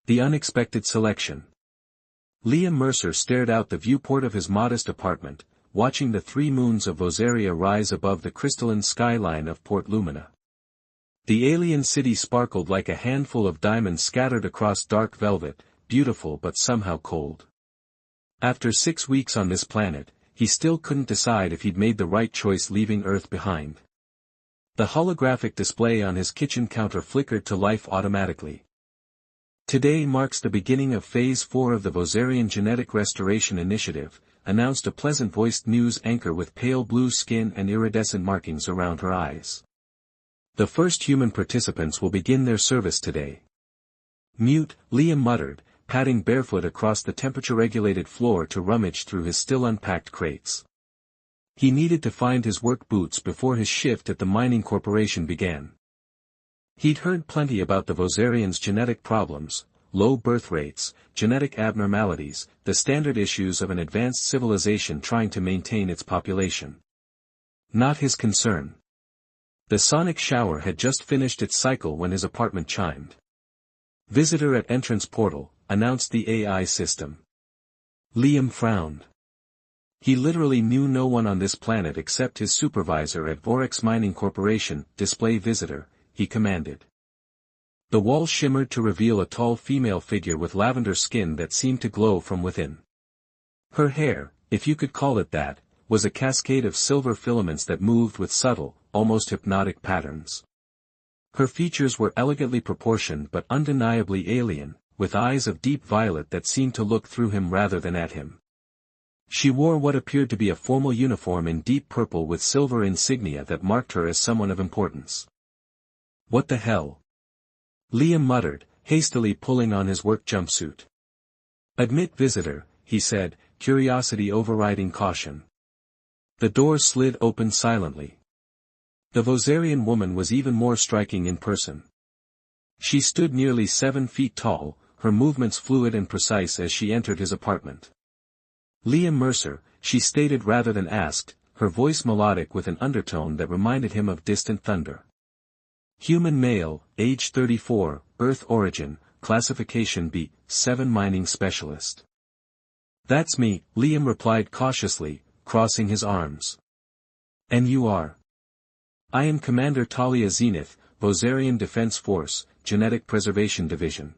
The unexpected selection. Liam Mercer stared out the viewport of his modest apartment, watching the 3 moons of Voseria rise above the crystalline skyline of Port Lumina. The alien city sparkled like a handful of diamonds scattered across dark velvet, beautiful but somehow cold. After 6 weeks on this planet, he still couldn't decide if he'd made the right choice leaving Earth behind. The holographic display on his kitchen counter flickered to life automatically. Today marks the beginning of Phase 4 of the Voserian Genetic Restoration Initiative, announced a pleasant-voiced news anchor with pale blue skin and iridescent markings around her eyes. The first human participants will begin their service today. Mute, Liam muttered, padding barefoot across the temperature-regulated floor to rummage through his still unpacked crates. He needed to find his work boots before his shift at the mining corporation began. He'd heard plenty about the Voserians' genetic problems, low birth rates, genetic abnormalities, the standard issues of an advanced civilization trying to maintain its population. Not his concern. The sonic shower had just finished its cycle when his apartment chimed. "Visitor at entrance portal," announced the AI system. Liam frowned. He literally knew no one on this planet except his supervisor at Vorex Mining Corporation. "Display visitor," he commanded. The wall shimmered to reveal a tall female figure with lavender skin that seemed to glow from within. Her hair, if you could call it that, was a cascade of silver filaments that moved with subtle, almost hypnotic patterns. Her features were elegantly proportioned but undeniably alien, with eyes of deep violet that seemed to look through him rather than at him. She wore what appeared to be a formal uniform in deep purple with silver insignia that marked her as someone of importance. "What the hell?" Liam muttered, hastily pulling on his work jumpsuit. "Admit visitor," he said, curiosity overriding caution. The door slid open silently. The Voserian woman was even more striking in person. She stood nearly 7 feet tall, her movements fluid and precise as she entered his apartment. "Liam Mercer," she stated rather than asked, her voice melodic with an undertone that reminded him of distant thunder. "Human male, age 34, Earth origin, classification B7 mining specialist." "That's me," Liam replied cautiously, crossing his arms. "And you are?" "I am Commander Talia Zenith, Voserian Defense Force, Genetic Preservation Division."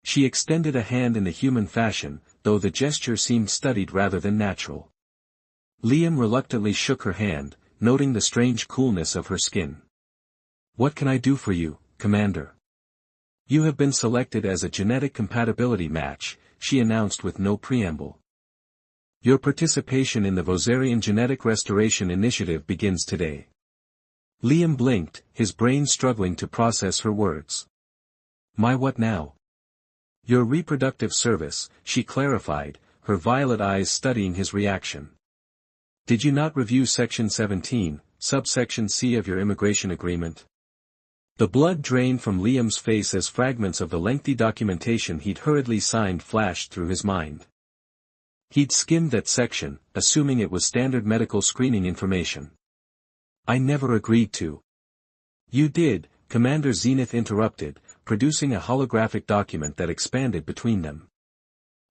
She extended a hand in the human fashion, though the gesture seemed studied rather than natural. Liam reluctantly shook her hand, noting the strange coolness of her skin. "What can I do for you, Commander?" "You have been selected as a genetic compatibility match," she announced with no preamble. "Your participation in the Voserian Genetic Restoration Initiative begins today." Liam blinked, his brain struggling to process her words. "My what now?" "Your reproductive service," she clarified, her violet eyes studying his reaction. "Did you not review Section 17, subsection C of your immigration agreement?" The blood drained from Liam's face as fragments of the lengthy documentation he'd hurriedly signed flashed through his mind. He'd skimmed that section, assuming it was standard medical screening information. "I never agreed to." "You did," Commander Zenith interrupted, producing a holographic document that expanded between them.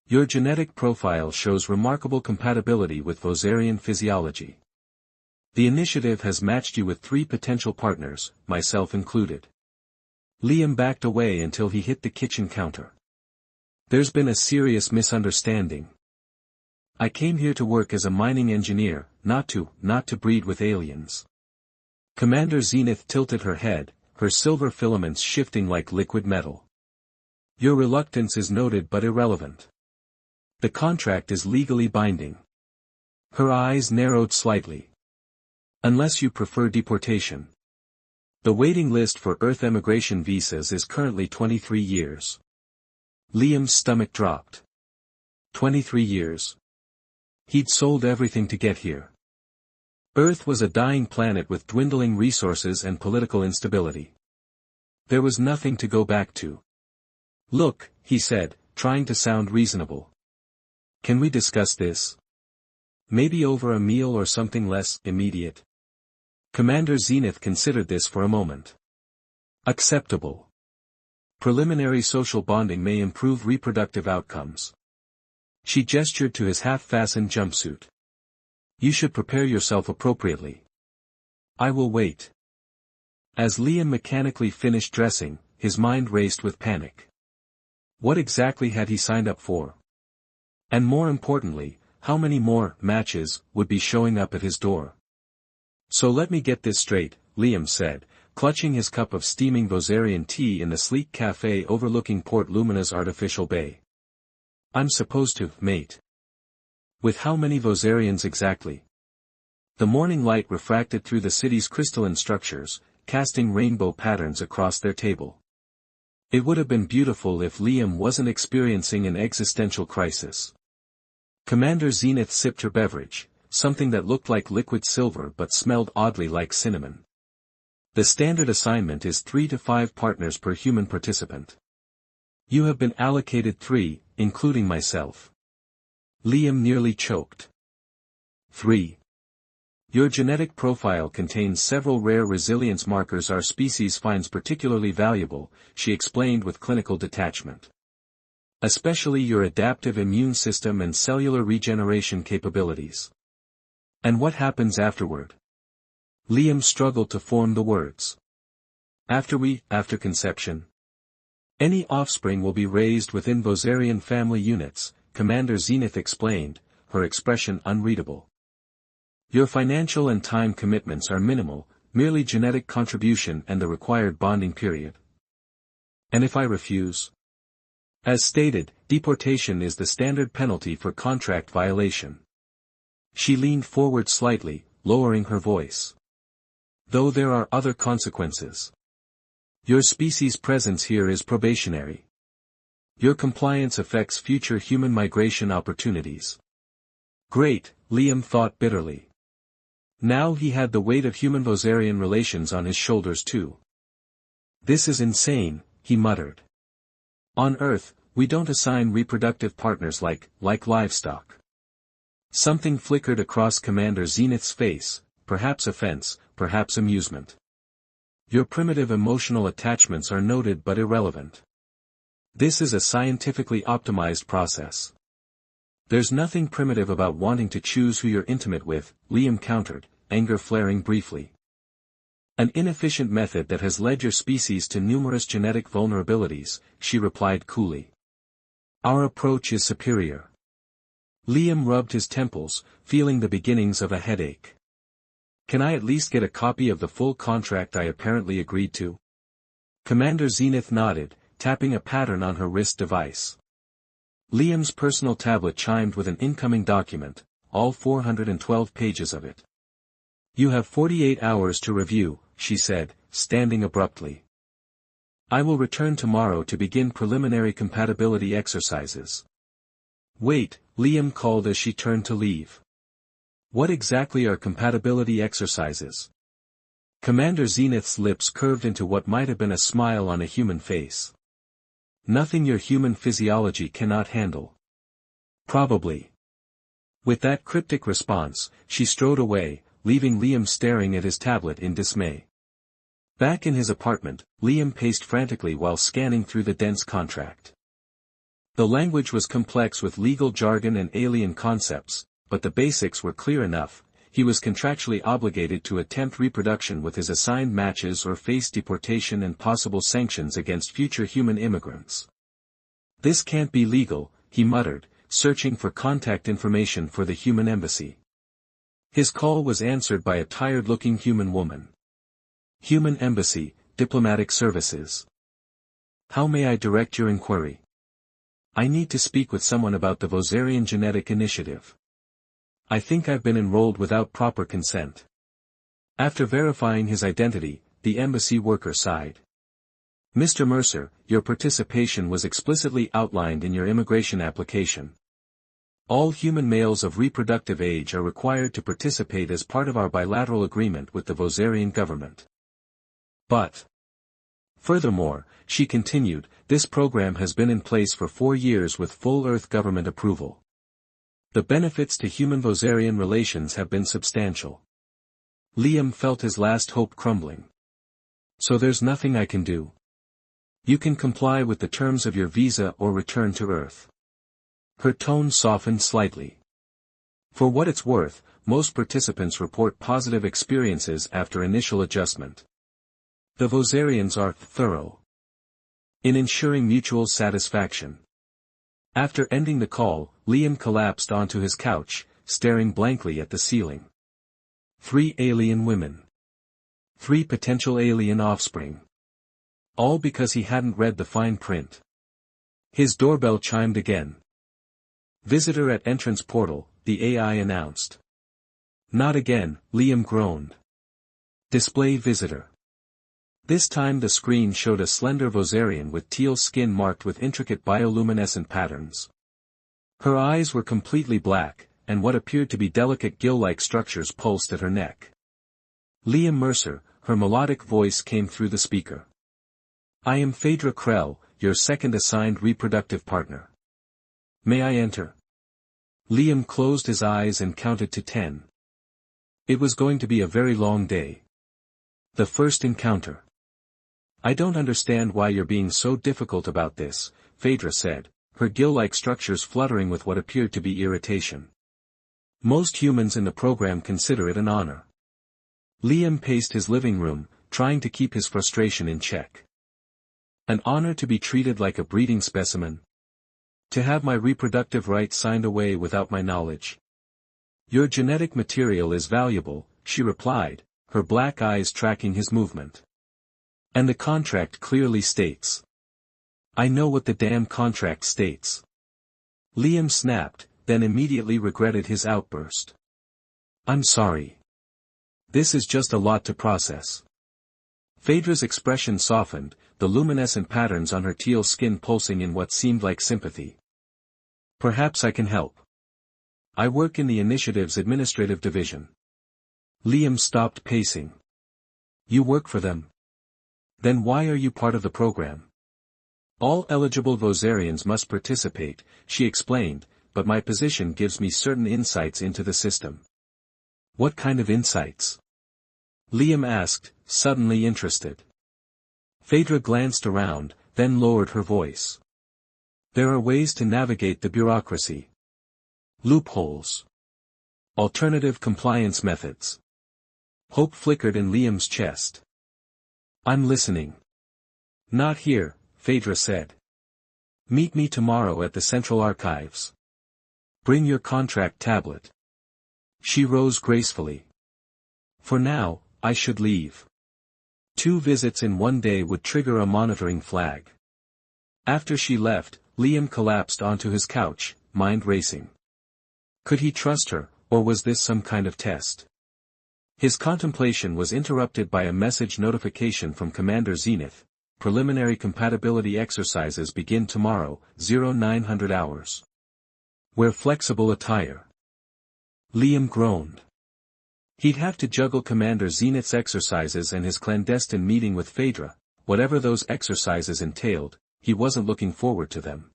"Your genetic profile shows remarkable compatibility with Voserian physiology. The initiative has matched you with 3 potential partners, myself included." Liam backed away until he hit the kitchen counter. "There's been a serious misunderstanding. I came here to work as a mining engineer, not to breed with aliens." Commander Zenith tilted her head, her silver filaments shifting like liquid metal. "Your reluctance is noted but irrelevant. The contract is legally binding." Her eyes narrowed slightly. "Unless you prefer deportation. The waiting list for Earth emigration visas is currently 23 years. Liam's stomach dropped. 23 years. He'd sold everything to get here. Earth was a dying planet with dwindling resources and political instability. There was nothing to go back to. "Look," he said, trying to sound reasonable. "Can we discuss this? Maybe over a meal or something less immediate?" Commander Zenith considered this for a moment. "Acceptable." Preliminary social bonding may improve reproductive outcomes. She gestured to his half-fastened jumpsuit. You should prepare yourself appropriately. I will wait. As Liam mechanically finished dressing, his mind raced with panic. What exactly had he signed up for? And more importantly, how many more matches would be showing up at his door? So let me get this straight, Liam said, clutching his cup of steaming Vosarian tea in the sleek cafe overlooking Port Lumina's artificial bay. I'm supposed to mate. With how many Vosarians exactly? The morning light refracted through the city's crystalline structures, casting rainbow patterns across their table. It would have been beautiful if Liam wasn't experiencing an existential crisis. Commander Zenith sipped her beverage, something that looked like liquid silver but smelled oddly like cinnamon. The standard assignment is 3 to 5 partners per human participant. You have been allocated 3, including myself. Liam nearly choked. 3. Your genetic profile contains several rare resilience markers our species finds particularly valuable, she explained with clinical detachment. Especially your adaptive immune system and cellular regeneration capabilities. And what happens afterward? Liam struggled to form the words. After conception. Any offspring will be raised within Vosarian family units, Commander Zenith explained, her expression unreadable. Your financial and time commitments are minimal, merely genetic contribution and the required bonding period. And if I refuse? As stated, deportation is the standard penalty for contract violation. She leaned forward slightly, lowering her voice. Though there are other consequences. Your species' presence here is probationary. Your compliance affects future human migration opportunities. Great, Liam thought bitterly. Now he had the weight of human-Vosarian relations on his shoulders too. This is insane, he muttered. On Earth, we don't assign reproductive partners like livestock. Something flickered across Commander Zenith's face, perhaps offense, perhaps amusement. Your primitive emotional attachments are noted but irrelevant. This is a scientifically optimized process. There's nothing primitive about wanting to choose who you're intimate with, Liam countered, anger flaring briefly. An inefficient method that has led your species to numerous genetic vulnerabilities, she replied coolly. Our approach is superior. Liam rubbed his temples, feeling the beginnings of a headache. Can I at least get a copy of the full contract I apparently agreed to? Commander Zenith nodded, tapping a pattern on her wrist device. Liam's personal tablet chimed with an incoming document, all 412 pages of it. You have 48 hours to review, she said, standing abruptly. I will return tomorrow to begin preliminary compatibility exercises. Wait, Liam called as she turned to leave. What exactly are compatibility exercises? Commander Zenith's lips curved into what might have been a smile on a human face. Nothing your human physiology cannot handle. Probably. With that cryptic response, she strode away, leaving Liam staring at his tablet in dismay. Back in his apartment, Liam paced frantically while scanning through the dense contract. The language was complex with legal jargon and alien concepts, but the basics were clear enough. He was contractually obligated to attempt reproduction with his assigned matches or face deportation and possible sanctions against future human immigrants. This can't be legal, he muttered, searching for contact information for the human embassy. His call was answered by a tired-looking human woman. Human Embassy, Diplomatic Services. How may I direct your inquiry? I need to speak with someone about the Vosarian Genetic Initiative. I think I've been enrolled without proper consent. After verifying his identity, the embassy worker sighed. Mr. Mercer, your participation was explicitly outlined in your immigration application. All human males of reproductive age are required to participate as part of our bilateral agreement with the Vosarian government. But, furthermore, she continued, this program has been in place for 4 years with full Earth government approval. The benefits to human-Vosarian relations have been substantial. Liam felt his last hope crumbling. So there's nothing I can do. You can comply with the terms of your visa or return to Earth. Her tone softened slightly. For what it's worth, most participants report positive experiences after initial adjustment. The Vosarians are thorough in ensuring mutual satisfaction. After ending the call, Liam collapsed onto his couch, staring blankly at the ceiling. 3 alien women. 3 potential alien offspring. All because he hadn't read the fine print. His doorbell chimed again. Visitor at entrance portal, the AI announced. Not again, Liam groaned. Display visitor. This time the screen showed a slender Vosarian with teal skin marked with intricate bioluminescent patterns. Her eyes were completely black, and what appeared to be delicate gill-like structures pulsed at her neck. Liam Mercer, her melodic voice came through the speaker. I am Phaedra Krell, your second assigned reproductive partner. May I enter? Liam closed his eyes and counted to 10. It was going to be a very long day. The first encounter. I don't understand why you're being so difficult about this, Phaedra said, her gill-like structures fluttering with what appeared to be irritation. Most humans in the program consider it an honor. Liam paced his living room, trying to keep his frustration in check. An honor to be treated like a breeding specimen? To have my reproductive rights signed away without my knowledge? Your genetic material is valuable, she replied, her black eyes tracking his movement. And the contract clearly states. I know what the damn contract states. Liam snapped, then immediately regretted his outburst. I'm sorry. This is just a lot to process. Phaedra's expression softened, the luminescent patterns on her teal skin pulsing in what seemed like sympathy. Perhaps I can help. I work in the Initiative's administrative division. Liam stopped pacing. You work for them? Then why are you part of the program? All eligible Vosarians must participate, she explained, but my position gives me certain insights into the system. What kind of insights? Liam asked, suddenly interested. Phaedra glanced around, then lowered her voice. There are ways to navigate the bureaucracy. Loopholes. Alternative compliance methods. Hope flickered in Liam's chest. I'm listening. Not here, Phaedra said. Meet me tomorrow at the Central Archives. Bring your contract tablet. She rose gracefully. For now, I should leave. 2 visits in one day would trigger a monitoring flag. After she left, Liam collapsed onto his couch, mind racing. Could he trust her, or was this some kind of test? His contemplation was interrupted by a message notification from Commander Zenith. Preliminary compatibility exercises begin tomorrow, 0900 hours. Wear flexible attire. Liam groaned. He'd have to juggle Commander Zenith's exercises and his clandestine meeting with Phaedra. Whatever those exercises entailed, he wasn't looking forward to them.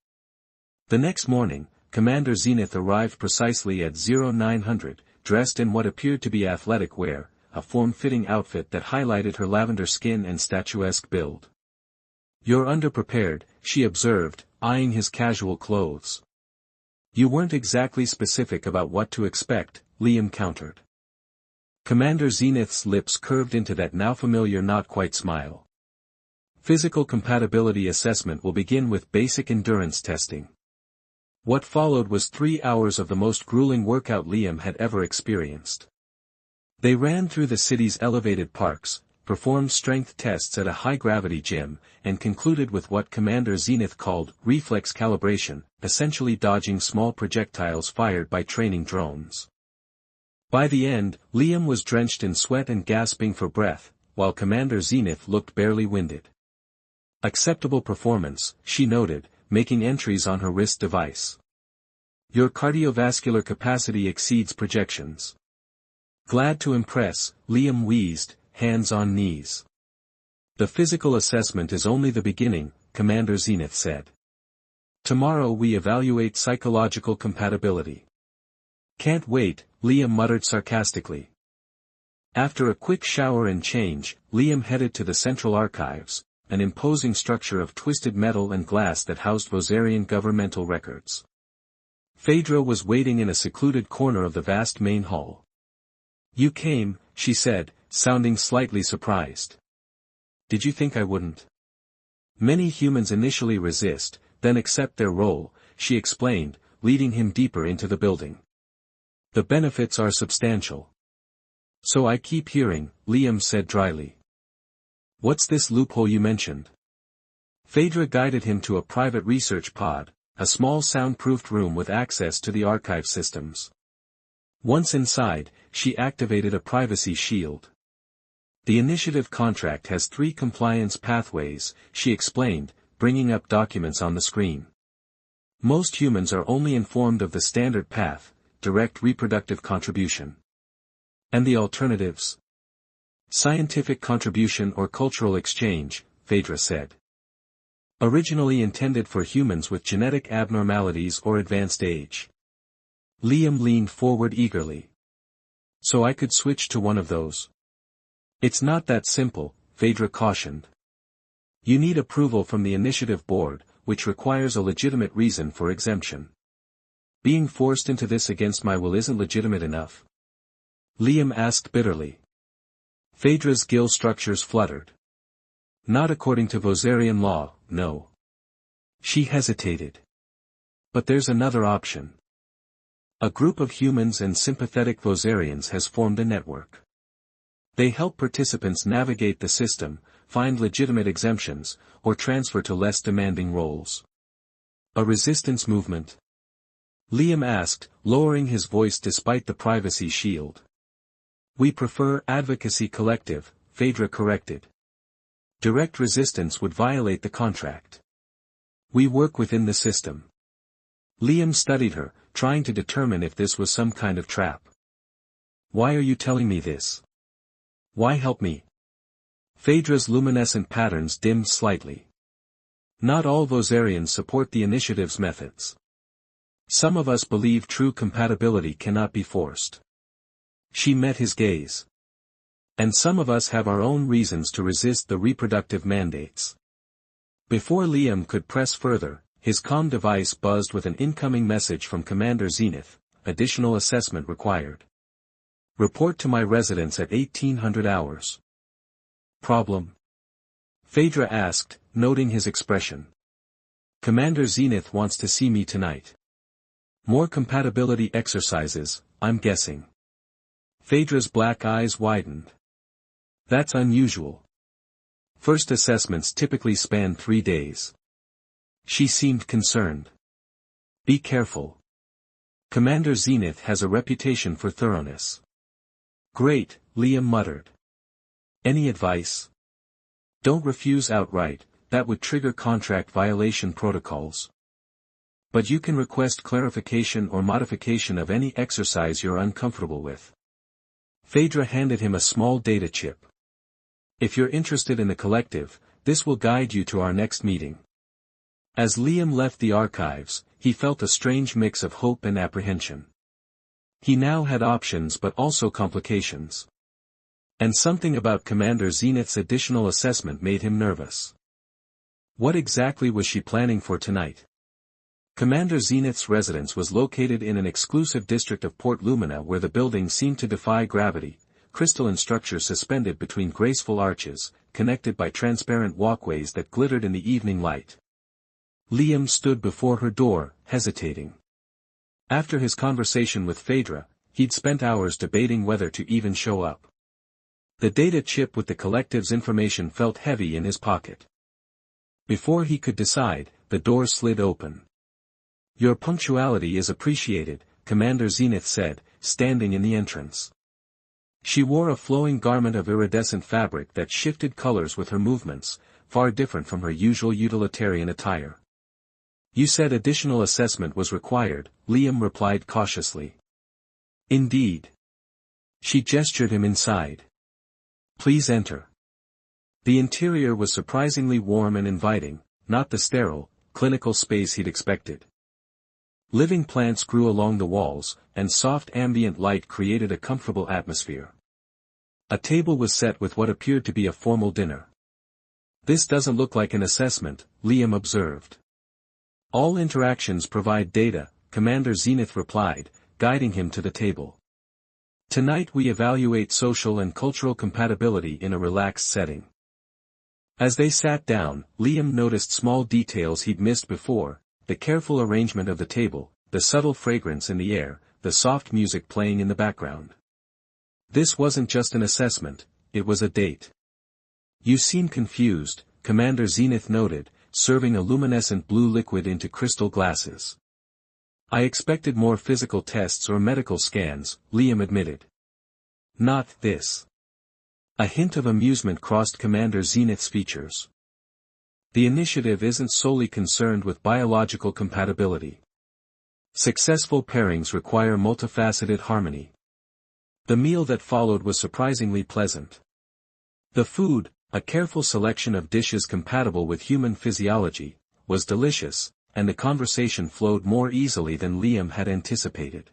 The next morning, Commander Zenith arrived precisely at 0900, dressed in what appeared to be athletic wear, a form-fitting outfit that highlighted her lavender skin and statuesque build. You're underprepared, she observed, eyeing his casual clothes. You weren't exactly specific about what to expect, Liam countered. Commander Zenith's lips curved into that now familiar not-quite smile. Physical compatibility assessment will begin with basic endurance testing. What followed was 3 hours of the most grueling workout Liam had ever experienced. They ran through the city's elevated parks, performed strength tests at a high-gravity gym, and concluded with what Commander Zenith called reflex calibration, essentially dodging small projectiles fired by training drones. By the end, Liam was drenched in sweat and gasping for breath, while Commander Zenith looked barely winded. Acceptable performance, she noted, making entries on her wrist device. Your cardiovascular capacity exceeds projections. Glad to impress, Liam wheezed, hands on knees. The physical assessment is only the beginning, Commander Zenith said. Tomorrow we evaluate psychological compatibility. Can't wait, Liam muttered sarcastically. After a quick shower and change, Liam headed to the Central Archives, an imposing structure of twisted metal and glass that housed Vosarian governmental records. Phaedra was waiting in a secluded corner of the vast main hall. "You came," she said, sounding slightly surprised. "Did you think I wouldn't?" "Many humans initially resist, then accept their role," she explained, leading him deeper into the building. "The benefits are substantial." "So I keep hearing," Liam said dryly. "What's this loophole you mentioned?" Phaedra guided him to a private research pod, a small soundproofed room with access to the archive systems. Once inside, she activated a privacy shield. "The initiative contract has 3 compliance pathways," she explained, bringing up documents on the screen. "Most humans are only informed of the standard path, direct reproductive contribution. And the alternatives? Scientific contribution or cultural exchange," Phaedra said. "Originally intended for humans with genetic abnormalities or advanced age." Liam leaned forward eagerly. "So I could switch to one of those?" "It's not that simple," Phaedra cautioned. "You need approval from the initiative board, which requires a legitimate reason for exemption. Being forced into this against my will isn't legitimate enough?" Liam asked bitterly. Phaedra's gill structures fluttered. "Not according to Vosarian law, no." She hesitated. "But there's another option. A group of humans and sympathetic Vosarians has formed a network. They help participants navigate the system, find legitimate exemptions, or transfer to less demanding roles." "A resistance movement?" Liam asked, lowering his voice despite the privacy shield. "We prefer advocacy collective," Phaedra corrected. "Direct resistance would violate the contract. We work within the system." Liam studied her, trying to determine if this was some kind of trap. "Why are you telling me this? Why help me?" Phaedra's luminescent patterns dimmed slightly. "Not all Vosarians support the initiative's methods. Some of us believe true compatibility cannot be forced." She met his gaze. "And some of us have our own reasons to resist the reproductive mandates." Before Liam could press further, his comm device buzzed with an incoming message from Commander Zenith: "Additional assessment required. Report to my residence at 1800 hours. "Problem?" Phaedra asked, noting his expression. "Commander Zenith wants to see me tonight. More compatibility exercises, I'm guessing." Phaedra's black eyes widened. "That's unusual. First assessments typically span 3 days." She seemed concerned. "Be careful. Commander Zenith has a reputation for thoroughness." "Great," Liam muttered. "Any advice?" "Don't refuse outright, that would trigger contract violation protocols. But you can request clarification or modification of any exercise you're uncomfortable with." Phaedra handed him a small data chip. "If you're interested in the collective, this will guide you to our next meeting." As Liam left the archives, he felt a strange mix of hope and apprehension. He now had options but also complications. And something about Commander Zenith's additional assessment made him nervous. What exactly was she planning for tonight? Commander Zenith's residence was located in an exclusive district of Port Lumina where the building seemed to defy gravity, crystalline structures suspended between graceful arches, connected by transparent walkways that glittered in the evening light. Liam stood before her door, hesitating. After his conversation with Phaedra, he'd spent hours debating whether to even show up. The data chip with the collective's information felt heavy in his pocket. Before he could decide, the door slid open. "Your punctuality is appreciated," Commander Zenith said, standing in the entrance. She wore a flowing garment of iridescent fabric that shifted colors with her movements, far different from her usual utilitarian attire. "You said additional assessment was required," Liam replied cautiously. "Indeed." She gestured him inside. "Please enter." The interior was surprisingly warm and inviting, not the sterile, clinical space he'd expected. Living plants grew along the walls, and soft ambient light created a comfortable atmosphere. A table was set with what appeared to be a formal dinner. This doesn't look like an assessment, Liam observed. All interactions provide data, Commander Zenith replied, guiding him to the table. Tonight we evaluate social and cultural compatibility in a relaxed setting. As they sat down, Liam noticed small details he'd missed before, the careful arrangement of the table, the subtle fragrance in the air, the soft music playing in the background. This wasn't just an assessment, it was a date. You seem confused, Commander Zenith noted, serving a luminescent blue liquid into crystal glasses. I expected more physical tests or medical scans, Liam admitted. Not this. A hint of amusement crossed Commander Zenith's features. The initiative isn't solely concerned with biological compatibility. Successful pairings require multifaceted harmony. The meal that followed was surprisingly pleasant. The food, a careful selection of dishes compatible with human physiology, was delicious, and the conversation flowed more easily than Liam had anticipated.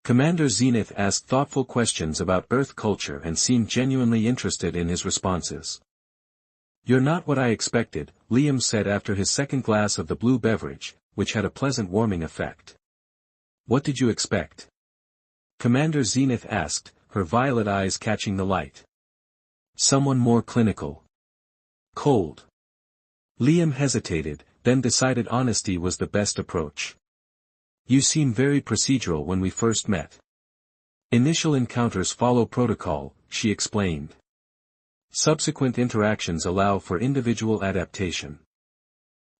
Commander Zenith asked thoughtful questions about Earth culture and seemed genuinely interested in his responses. You're not what I expected, Liam said after his second glass of the blue beverage, which had a pleasant warming effect. What did you expect? Commander Zenith asked, her violet eyes catching the light. Someone more clinical. Cold. Liam hesitated, then decided honesty was the best approach. You seem very procedural when we first met. Initial encounters follow protocol, she explained. Subsequent interactions allow for individual adaptation.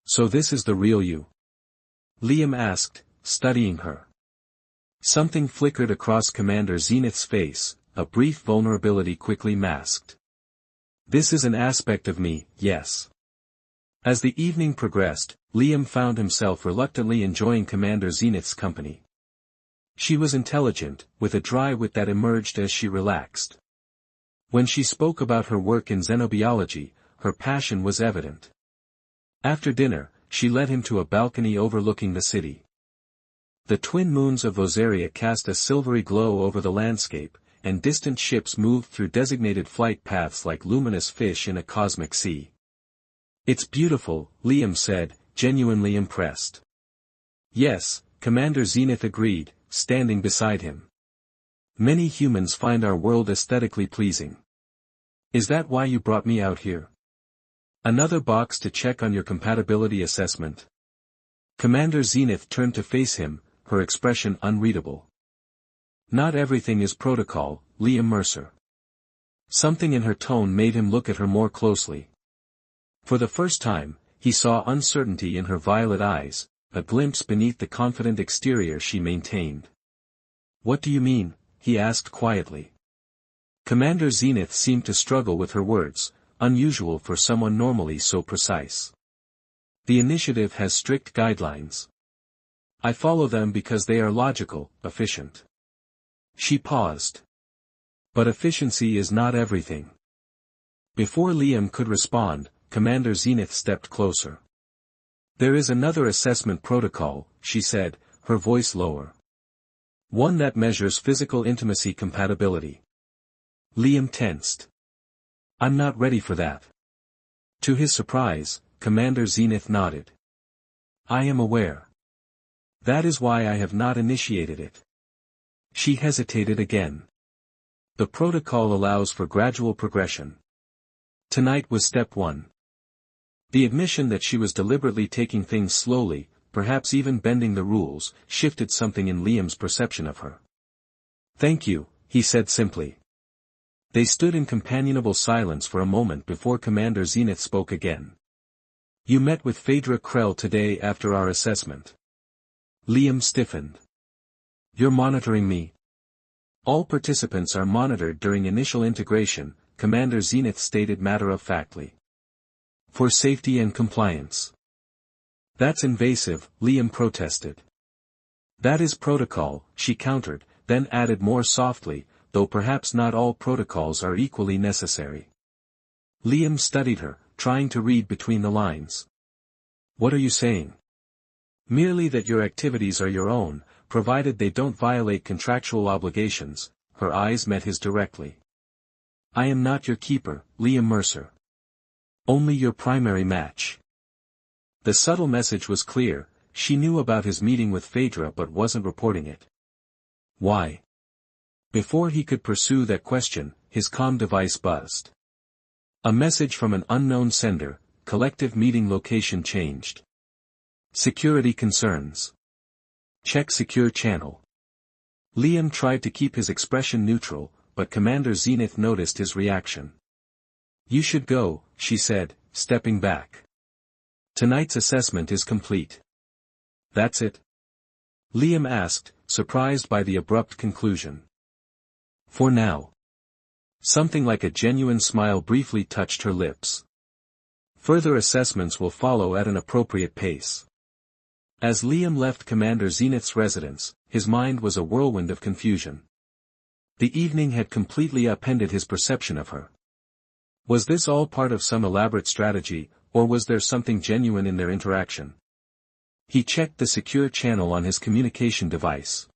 So this is the real you? Liam asked, studying her. Something flickered across Commander Zenith's face, a brief vulnerability quickly masked. This is an aspect of me, yes. As the evening progressed, Liam found himself reluctantly enjoying Commander Zenith's company. She was intelligent, with a dry wit that emerged as she relaxed. When she spoke about her work in xenobiology, her passion was evident. After dinner, she led him to a balcony overlooking the city. The twin moons of Voseria cast a silvery glow over the landscape, and distant ships moved through designated flight paths like luminous fish in a cosmic sea. It's beautiful, Liam said, genuinely impressed. Yes, Commander Zenith agreed, standing beside him. Many humans find our world aesthetically pleasing. Is that why you brought me out here? Another box to check on your compatibility assessment? Commander Zenith turned to face him, her expression unreadable. Not everything is protocol, Liam Mercer. Something in her tone made him look at her more closely. For the first time, he saw uncertainty in her violet eyes, a glimpse beneath the confident exterior she maintained. What do you mean? He asked quietly. Commander Zenith seemed to struggle with her words, unusual for someone normally so precise. The initiative has strict guidelines. I follow them because they are logical, efficient. She paused. But efficiency is not everything. Before Liam could respond, Commander Zenith stepped closer. There is another assessment protocol, she said, her voice lower. One that measures physical intimacy compatibility. Liam tensed. I'm not ready for that. To his surprise, Commander Zenith nodded. I am aware. That is why I have not initiated it. She hesitated again. The protocol allows for gradual progression. Tonight was step 1. The admission that she was deliberately taking things slowly, perhaps even bending the rules, shifted something in Liam's perception of her. Thank you, he said simply. They stood in companionable silence for a moment before Commander Zenith spoke again. You met with Phaedra Krell today after our assessment. Liam stiffened. You're monitoring me. All participants are monitored during initial integration, Commander Zenith stated matter-of-factly. For safety and compliance. That's invasive, Liam protested. That is protocol, she countered, then added more softly, though perhaps not all protocols are equally necessary. Liam studied her, trying to read between the lines. What are you saying? Merely that your activities are your own, provided they don't violate contractual obligations. Her eyes met his directly. I am not your keeper, Liam Mercer. Only your primary match. The subtle message was clear, she knew about his meeting with Phaedra but wasn't reporting it. Why? Before he could pursue that question, his comm device buzzed. A message from an unknown sender, collective meeting location changed. Security concerns. Check secure channel. Liam tried to keep his expression neutral, but Commander Zenith noticed his reaction. You should go, she said, stepping back. Tonight's assessment is complete. That's it? Liam asked, surprised by the abrupt conclusion. For now. Something like a genuine smile briefly touched her lips. Further assessments will follow at an appropriate pace. As Liam left Commander Zenith's residence, his mind was a whirlwind of confusion. The evening had completely upended his perception of her. Was this all part of some elaborate strategy, or was there something genuine in their interaction? He checked the secure channel on his communication device.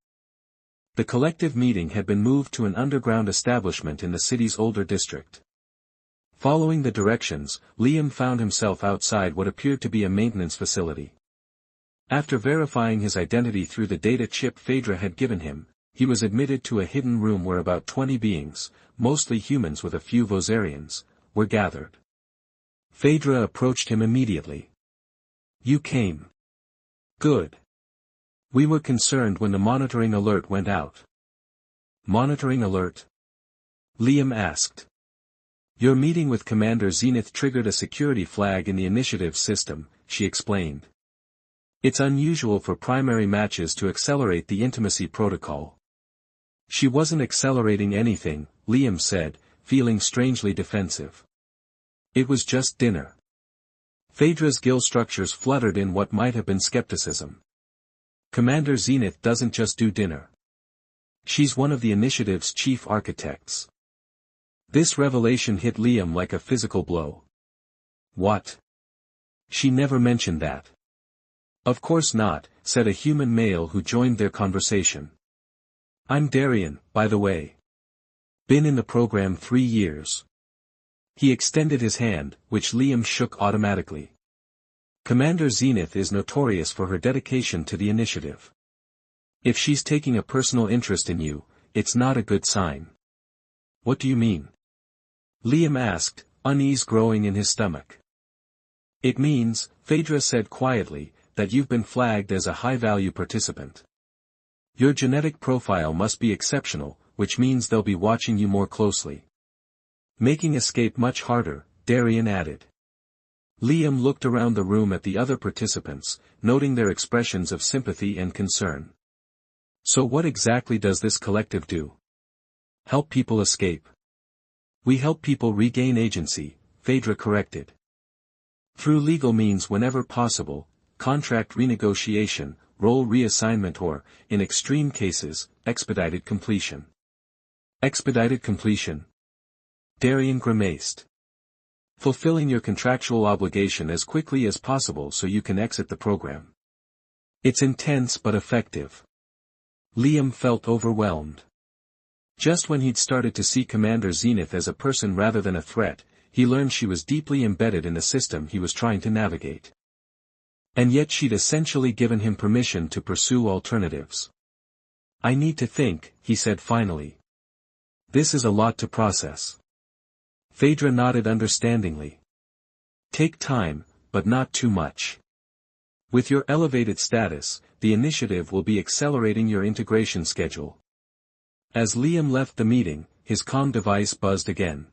The collective meeting had been moved to an underground establishment in the city's older district. Following the directions, Liam found himself outside what appeared to be a maintenance facility. After verifying his identity through the data chip Phaedra had given him, he was admitted to a hidden room where about 20 beings, mostly humans with a few Vosarians, were gathered. Phaedra approached him immediately. You came. Good. We were concerned when the monitoring alert went out. Monitoring alert? Liam asked. Your meeting with Commander Zenith triggered a security flag in the initiative system, she explained. It's unusual for primary matches to accelerate the intimacy protocol. She wasn't accelerating anything, Liam said, feeling strangely defensive. It was just dinner. Phaedra's gill structures fluttered in what might have been skepticism. Commander Zenith doesn't just do dinner. She's one of the initiative's chief architects. This revelation hit Liam like a physical blow. What? She never mentioned that. Of course not, said a human male who joined their conversation. I'm Darian, by the way. Been in the program 3 years. He extended his hand, which Liam shook automatically. Commander Zenith is notorious for her dedication to the initiative. If she's taking a personal interest in you, it's not a good sign. What do you mean? Liam asked, unease growing in his stomach. It means, Phaedra said quietly, that you've been flagged as a high-value participant. Your genetic profile must be exceptional, which means they'll be watching you more closely. Making escape much harder, Darian added. Liam looked around the room at the other participants, noting their expressions of sympathy and concern. So what exactly does this collective do? Help people escape. We help people regain agency, Phaedra corrected. Through legal means whenever possible, contract renegotiation, role reassignment or, in extreme cases, expedited completion. Expedited completion? Darian grimaced. Fulfilling your contractual obligation as quickly as possible so you can exit the program. It's intense but effective. Liam felt overwhelmed. Just when he'd started to see Commander Zenith as a person rather than a threat, he learned she was deeply embedded in the system he was trying to navigate. And yet she'd essentially given him permission to pursue alternatives. I need to think, he said finally. This is a lot to process. Phaedra nodded understandingly. Take time, but not too much. With your elevated status, the initiative will be accelerating your integration schedule. As Liam left the meeting, his comm device buzzed again.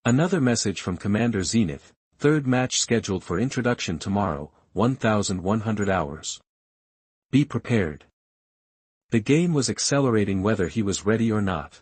Another message from Commander Zenith, third match scheduled for introduction tomorrow, 1,100 hours. Be prepared. The game was accelerating whether he was ready or not.